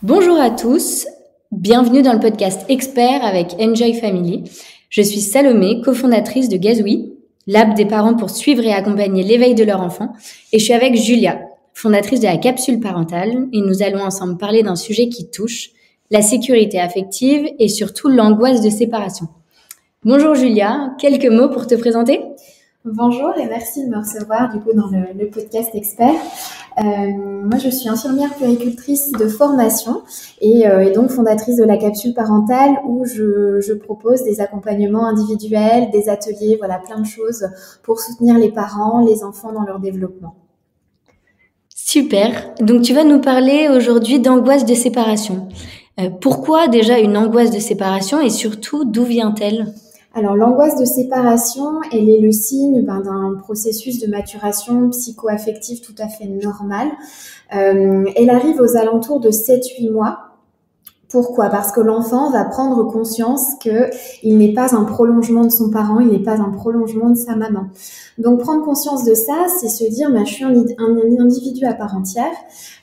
Bonjour à tous, bienvenue dans le podcast Expert avec Enjoy Family. Je suis Salomé, cofondatrice de Gazoui, l'app des parents pour suivre et accompagner l'éveil de leur enfant. Et je suis avec Julia, fondatrice de la capsule parentale, et nous allons ensemble parler d'un sujet qui touche la sécurité affective et surtout l'angoisse de séparation. Bonjour Julia, quelques mots pour te présenter ? Bonjour et merci de me recevoir dans le podcast Expert. Moi, je suis infirmière puéricultrice de formation et donc fondatrice de la capsule parentale où je propose des accompagnements individuels, des ateliers, plein de choses pour soutenir les parents, les enfants dans leur développement. Super, donc tu vas nous parler aujourd'hui d'angoisse de séparation. Pourquoi déjà une angoisse de séparation et surtout d'où vient-elle ? Alors, l'angoisse de séparation, elle est le signe d'un processus de maturation psycho-affective tout à fait normal. Elle arrive aux alentours de 7-8 mois. Pourquoi ? Parce que l'enfant va prendre conscience qu'il n'est pas un prolongement de son parent, il n'est pas un prolongement de sa maman. Donc, prendre conscience de ça, c'est se dire je suis un individu à part entière.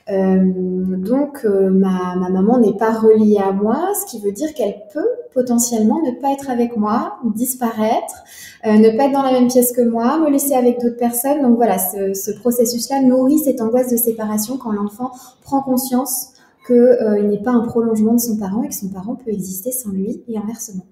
Ma maman n'est pas reliée à moi, ce qui veut dire qu'elle peut potentiellement ne pas être avec moi, disparaître, ne pas être dans la même pièce que moi, me laisser avec d'autres personnes. Donc voilà, ce processus-là nourrit cette angoisse de séparation quand l'enfant prend conscience qu'il n'est pas un prolongement de son parent et que son parent peut exister sans lui et inversement.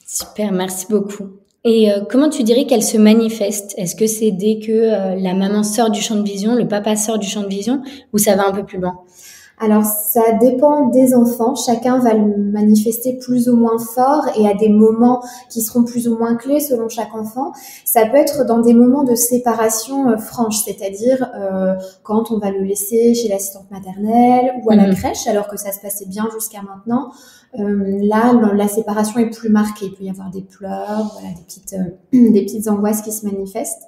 Super, merci beaucoup. Et comment tu dirais qu'elle se manifeste ? Est-ce que c'est dès que la maman sort du champ de vision, le papa sort du champ de vision, ou ça va un peu plus loin ? Alors, ça dépend des enfants. Chacun va le manifester plus ou moins fort et à des moments qui seront plus ou moins clés selon chaque enfant. Ça peut être dans des moments de séparation franche, c'est-à-dire quand on va le laisser chez l'assistante maternelle ou à la crèche, alors que ça se passait bien jusqu'à maintenant. Là, la séparation est plus marquée. Il peut y avoir des pleurs, des petites angoisses qui se manifestent.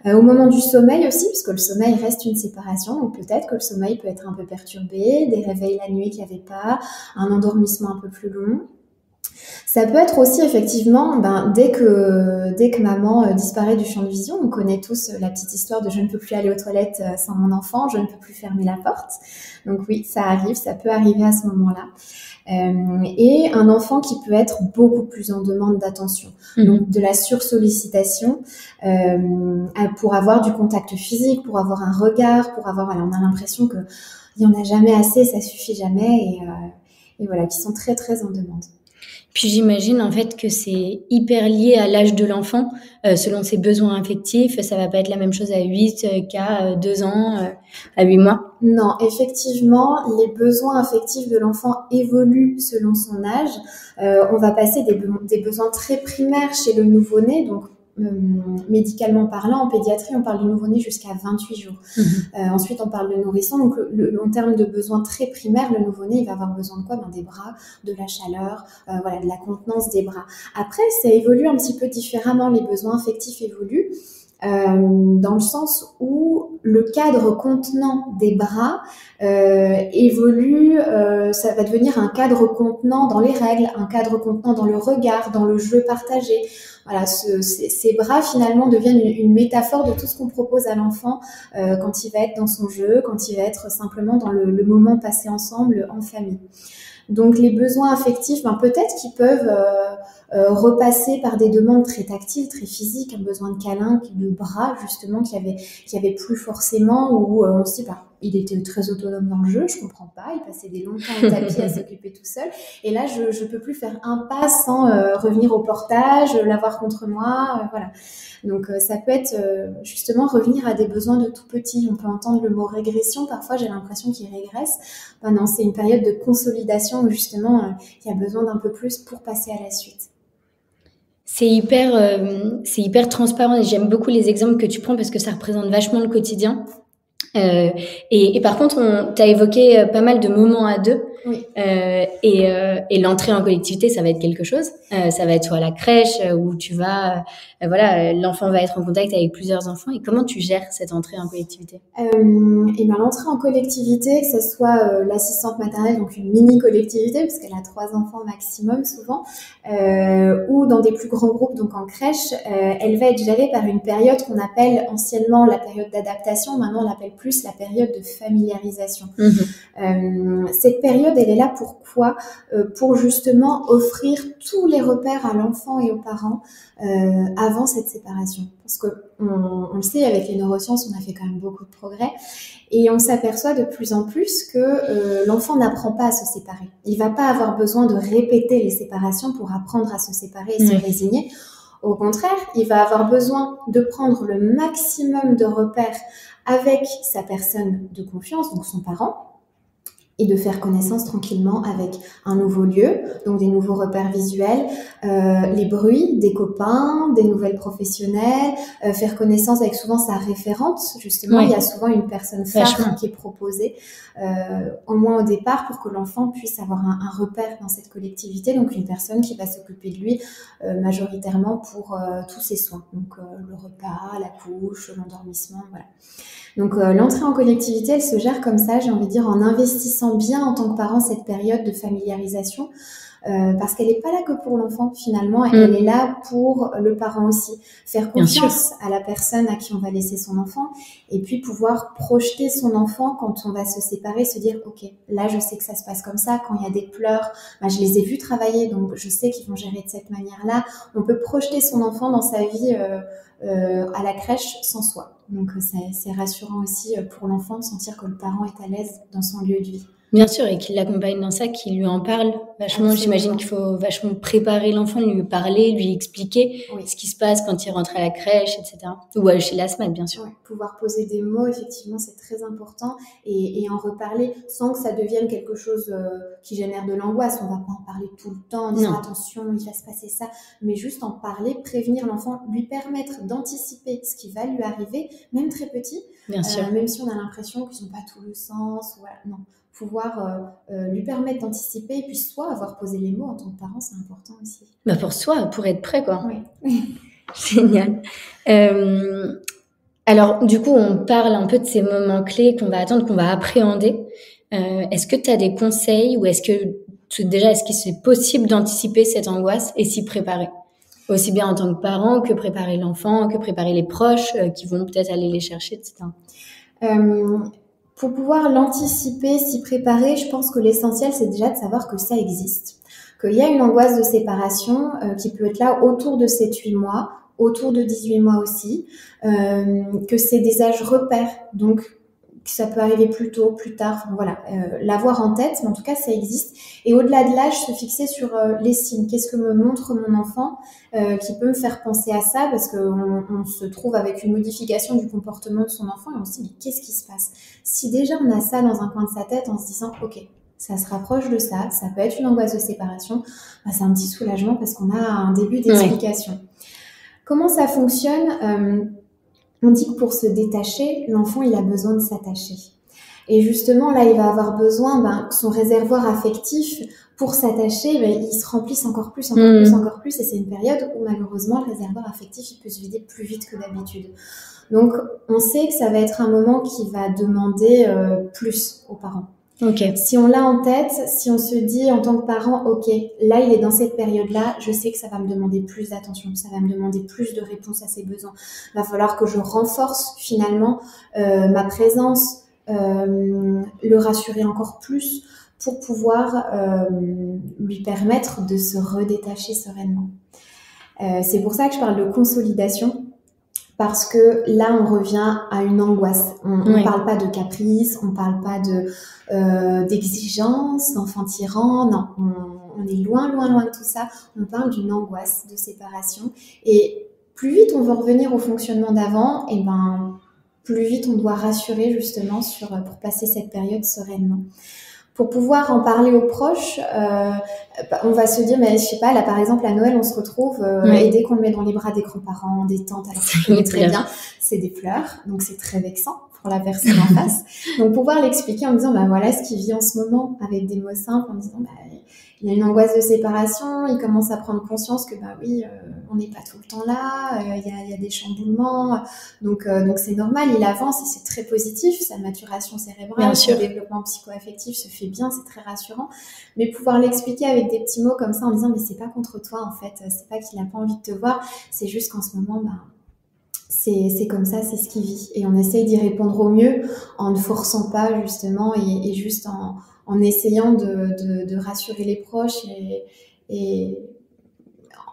Au moment du sommeil aussi, puisque le sommeil reste une séparation, donc peut-être que le sommeil peut être un peu perturbé, des réveils la nuit qu'il n'y avait pas, un endormissement un peu plus long. Ça peut être aussi effectivement, dès que maman disparaît du champ de vision, on connaît tous la petite histoire de je ne peux plus aller aux toilettes sans mon enfant, je ne peux plus fermer la porte. Donc oui, ça arrive, ça peut arriver à ce moment-là. Et un enfant qui peut être beaucoup plus en demande d'attention, donc de la sursollicitation pour avoir du contact physique, pour avoir un regard, on a l'impression qu'il n'y en a jamais assez, ça suffit jamais et voilà, qui sont très très en demande. Puis j'imagine en fait que c'est hyper lié à l'âge de l'enfant, selon ses besoins affectifs. Ça va pas être la même chose à 8 qu'à 2 ans, à 8 mois. Non, effectivement, les besoins affectifs de l'enfant évoluent selon son âge. On va passer des besoins très primaires chez le nouveau-né, donc médicalement parlant, en pédiatrie, on parle du nouveau-né jusqu'à 28 jours. Ensuite, on parle de nourrisson. Donc, en termes de besoins très primaires, le nouveau-né, il va avoir besoin de quoi ? Des bras, de la chaleur, de la contenance des bras. Après, ça évolue un petit peu différemment. Les besoins affectifs évoluent. Dans le sens où le cadre contenant des bras évolue, ça va devenir un cadre contenant dans les règles, un cadre contenant dans le regard, dans le jeu partagé. Voilà, ces bras finalement deviennent une métaphore de tout ce qu'on propose à l'enfant quand il va être dans son jeu, quand il va être simplement dans le moment passé ensemble en famille. Donc les besoins affectifs, peut-être qu'ils peuvent repasser par des demandes très tactiles, très physiques, un besoin de câlin, de bras justement qu'il y avait plus forcément, où on se dit il était très autonome dans le jeu, je comprends pas, il passait des longs temps au tapis à s'occuper tout seul, et là je peux plus faire un pas sans revenir au portage, l'avoir contre moi, voilà. Donc ça peut être justement revenir à des besoins de tout petit. On peut entendre le mot régression, parfois j'ai l'impression qu'il régresse. Non, c'est une période de consolidation où justement il y a besoin d'un peu plus pour passer à la suite. C'est hyper transparent et j'aime beaucoup les exemples que tu prends parce que ça représente vachement le quotidien. Et par contre, tu as évoqué pas mal de moments à deux. Oui. Et l'entrée en collectivité, ça va être quelque chose. Ça va être soit la crèche où tu vas, voilà, l'enfant va être en contact avec plusieurs enfants. Et comment tu gères cette entrée en collectivité? Et ben l'entrée en collectivité, que ce soit l'assistante maternelle, donc une mini collectivité, parce qu'elle a 3 enfants maximum souvent, ou dans des plus grands groupes, donc en crèche, elle va être gérée par une période qu'on appelle anciennement la période d'adaptation, maintenant on l'appelle plus la période de familiarisation. Cette période, elle est là pourquoi? Pour justement offrir tous les repères à l'enfant et aux parents avant cette séparation. Parce que on le sait, avec les neurosciences, on a fait quand même beaucoup de progrès et on s'aperçoit de plus en plus que l'enfant n'apprend pas à se séparer. Il va pas avoir besoin de répéter les séparations pour apprendre à se séparer et se résigner. Au contraire, il va avoir besoin de prendre le maximum de repères avec sa personne de confiance, donc son parent, et de faire connaissance tranquillement avec un nouveau lieu, donc des nouveaux repères visuels, les bruits des copains, des nouvelles professionnelles, faire connaissance avec souvent sa référente, justement. Il y a souvent une personne phare qui est proposée, au moins au départ, pour que l'enfant puisse avoir un repère dans cette collectivité, donc une personne qui va s'occuper de lui majoritairement pour tous ses soins, donc le repas, la couche, l'endormissement, voilà. Donc l'entrée en collectivité, elle se gère comme ça, j'ai envie de dire, en investissant bien en tant que parent cette période de familiarisation, parce qu'elle n'est pas là que pour l'enfant finalement, elle est là pour le parent aussi. Faire confiance à la personne à qui on va laisser son enfant, et puis pouvoir projeter son enfant quand on va se séparer, se dire ok, là je sais que ça se passe comme ça, quand il y a des pleurs, bah, je les ai vus travailler, donc je sais qu'ils vont gérer de cette manière-là. On peut projeter son enfant dans sa vie à la crèche sans soi. Donc c'est rassurant aussi pour l'enfant de sentir que le parent est à l'aise dans son lieu de vie. Bien sûr, et qu'il l'accompagne dans ça, qu'il lui en parle vachement. J'imagine qu'il faut vachement préparer l'enfant, lui parler, lui expliquer ce qui se passe quand il rentre à la crèche, etc. Ou chez la SMAT, bien sûr. Ouais, pouvoir poser des mots, effectivement, c'est très important, et en reparler sans que ça devienne quelque chose qui génère de l'angoisse. On va pas en parler tout le temps, en disant attention, il va se passer ça, mais juste en parler, prévenir l'enfant, lui permettre d'anticiper ce qui va lui arriver, même très petit, bien sûr. Même si on a l'impression qu'ils n'ont pas tout le sens, voilà, non. Pouvoir lui permettre d'anticiper, et puis soi avoir posé les mots en tant que parent, c'est important aussi. Bah pour soi, pour être prêt, quoi. Oui. Génial. Alors, du coup, on parle un peu de ces moments clés qu'on va attendre, qu'on va appréhender. Est-ce que tu as des conseils, ou est-ce que c'est possible d'anticiper cette angoisse et s'y préparer? Aussi bien en tant que parent que préparer l'enfant, que préparer les proches qui vont peut-être aller les chercher, etc. Pour pouvoir l'anticiper, s'y préparer, je pense que l'essentiel, c'est déjà de savoir que ça existe. Qu'il y a une angoisse de séparation qui peut être là autour de 7-8 mois, autour de 18 mois aussi, que c'est des âges repères, donc ça peut arriver plus tôt, plus tard, enfin, voilà, l'avoir en tête, mais en tout cas ça existe. Et au-delà de l'âge, se fixer sur les signes. Qu'est-ce que me montre mon enfant qui peut me faire penser à ça, parce qu'on se trouve avec une modification du comportement de son enfant et on se dit mais qu'est-ce qui se passe? Si déjà on a ça dans un coin de sa tête en se disant ok, ça se rapproche de ça peut être une angoisse de séparation, bah, c'est un petit soulagement parce qu'on a un début d'explication. Comment ça fonctionne? On dit que pour se détacher, l'enfant, il a besoin de s'attacher. Et justement, là, il va avoir besoin, son réservoir affectif, pour s'attacher, il se remplisse encore plus, et c'est une période où, malheureusement, le réservoir affectif, il peut se vider plus vite que d'habitude. Donc, on sait que ça va être un moment qui va demander plus aux parents. Okay. Si on l'a en tête, si on se dit en tant que parent, ok, là il est dans cette période-là, je sais que ça va me demander plus d'attention, ça va me demander plus de réponse à ses besoins. Il va falloir que je renforce finalement ma présence, le rassurer encore plus pour pouvoir lui permettre de se redétacher sereinement. C'est pour ça que je parle de consolidation. Parce que là, on revient à une angoisse. On ne parle pas de caprice, on ne parle pas d'exigence, d'enfant tyran. Non, on est loin de tout ça. On parle d'une angoisse de séparation. Et plus vite on veut revenir au fonctionnement d'avant, et plus vite on doit rassurer justement pour passer cette période sereinement. Pour pouvoir en parler aux proches, on va se dire, mais je sais pas, là par exemple à Noël on se retrouve et dès qu'on le met dans les bras des grands-parents, des tantes, alors que je connais très bien, c'est des pleurs, donc c'est très vexant pour la personne en face. Donc pouvoir l'expliquer en disant voilà ce qu'il vit en ce moment avec des mots simples, en disant il y a une angoisse de séparation, il commence à prendre conscience que on n'est pas tout le temps là, il y a des chamboulements, donc c'est normal, il avance et c'est très positif, sa maturation cérébrale, son développement psycho-affectif se fait bien, c'est très rassurant, mais pouvoir l'expliquer avec des petits mots comme ça en disant mais c'est pas contre toi en fait, c'est pas qu'il a pas envie de te voir, c'est juste qu'en ce moment c'est comme ça, c'est ce qu'il vit, et on essaye d'y répondre au mieux en ne forçant pas justement et juste en essayant de rassurer les proches et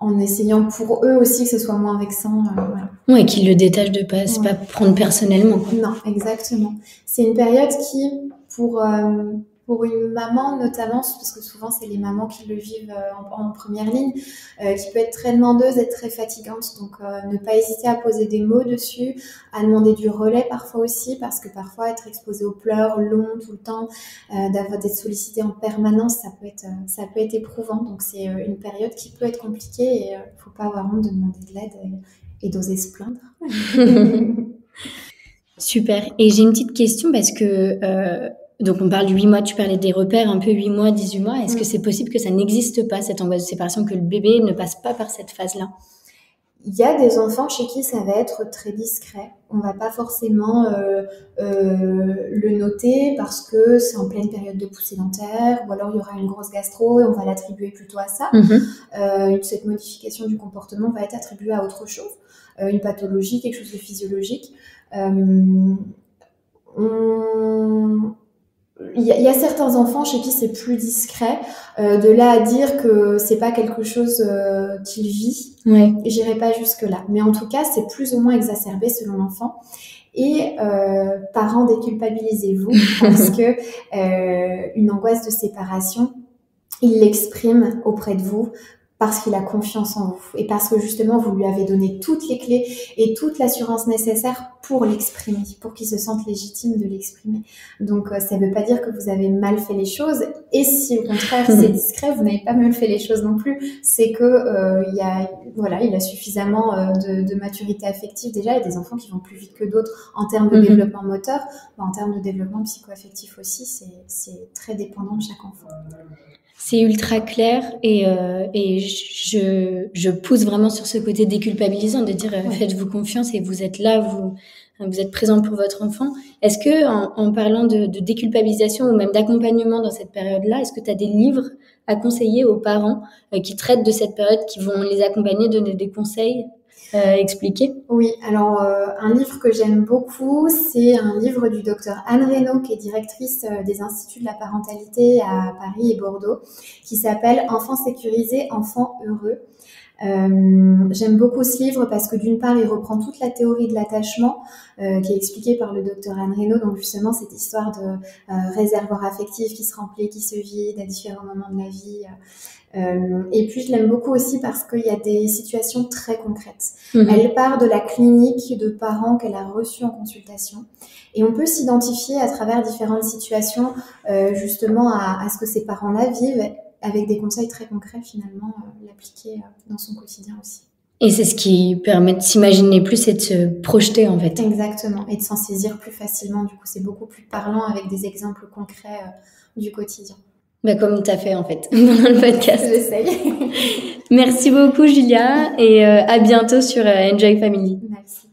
en essayant pour eux aussi que ce soit moins vexant. Voilà. Ouais, qu'ils le détachent de pas, c'est pas prendre personnellement. Non, exactement. C'est une période qui, pour une maman notamment, parce que souvent c'est les mamans qui le vivent en première ligne, qui peut être très demandeuse, être très fatigante. Donc ne pas hésiter à poser des mots dessus, à demander du relais parfois aussi, parce que parfois être exposé aux pleurs longs tout le temps, d'être sollicité en permanence, ça peut être éprouvant. Donc c'est une période qui peut être compliquée et faut pas avoir honte de demander de l'aide et d'oser se plaindre. Super. Et j'ai une petite question parce que donc on parle du 8 mois, tu parlais des repères un peu 8 mois, 18 mois. Est-ce que c'est possible que ça n'existe pas, cette angoisse de séparation, que le bébé ne passe pas par cette phase-là? Il y a des enfants chez qui ça va être très discret. On va pas forcément le noter parce que c'est en pleine période de poussée dentaire, ou alors il y aura une grosse gastro et on va l'attribuer plutôt à ça. Cette modification du comportement va être attribuée à autre chose, une pathologie, quelque chose de physiologique. Il y a certains enfants chez qui c'est plus discret, de là à dire que c'est pas quelque chose qu'il vit. Ouais. J'irai pas jusque là, mais en tout cas c'est plus ou moins exacerbé selon l'enfant. Et parents, déculpabilisez-vous parce que une angoisse de séparation, il l'exprime auprès de vous parce qu'il a confiance en vous et parce que justement vous lui avez donné toutes les clés et toute l'assurance nécessaire pour l'exprimer, pour qu'il se sente légitime de l'exprimer. Donc ça ne veut pas dire que vous avez mal fait les choses, et si au contraire c'est discret, vous n'avez pas mal fait les choses non plus, c'est que il a suffisamment de maturité affective déjà. Il y a des enfants qui vont plus vite que d'autres en termes de développement moteur, en termes de développement psycho-affectif aussi, c'est très dépendant de chaque enfant. C'est ultra clair et je pousse vraiment sur ce côté déculpabilisant de dire faites-vous confiance et vous êtes là, vous êtes présent pour votre enfant. Est-ce que en parlant de déculpabilisation ou même d'accompagnement dans cette période-là, est-ce que tu as des livres à conseiller aux parents qui traitent de cette période, qui vont les accompagner, donner des conseils, expliquer? Oui, alors un livre que j'aime beaucoup, c'est un livre du docteur Anne Reynaud, qui est directrice des Instituts de la parentalité à Paris et Bordeaux, qui s'appelle « Enfants sécurisés, enfants heureux ». J'aime beaucoup ce livre parce que d'une part il reprend toute la théorie de l'attachement qui est expliquée par le docteur Anne Reynaud, donc justement cette histoire de réservoir affectif qui se remplit, qui se vide à différents moments de la vie, et puis je l'aime beaucoup aussi parce qu'il y a des situations très concrètes. Elle part de la clinique de parents qu'elle a reçue en consultation et on peut s'identifier à travers différentes situations justement à ce que ces parents-là vivent, avec des conseils très concrets finalement, l'appliquer dans son quotidien aussi. Et c'est ce qui permet de s'imaginer plus et de se projeter en fait. Exactement, et de s'en saisir plus facilement. Du coup, c'est beaucoup plus parlant avec des exemples concrets du quotidien. Bah, comme tu as fait en fait dans le podcast. J'essaye. Merci beaucoup Julia et à bientôt sur Enjoy Family. Merci.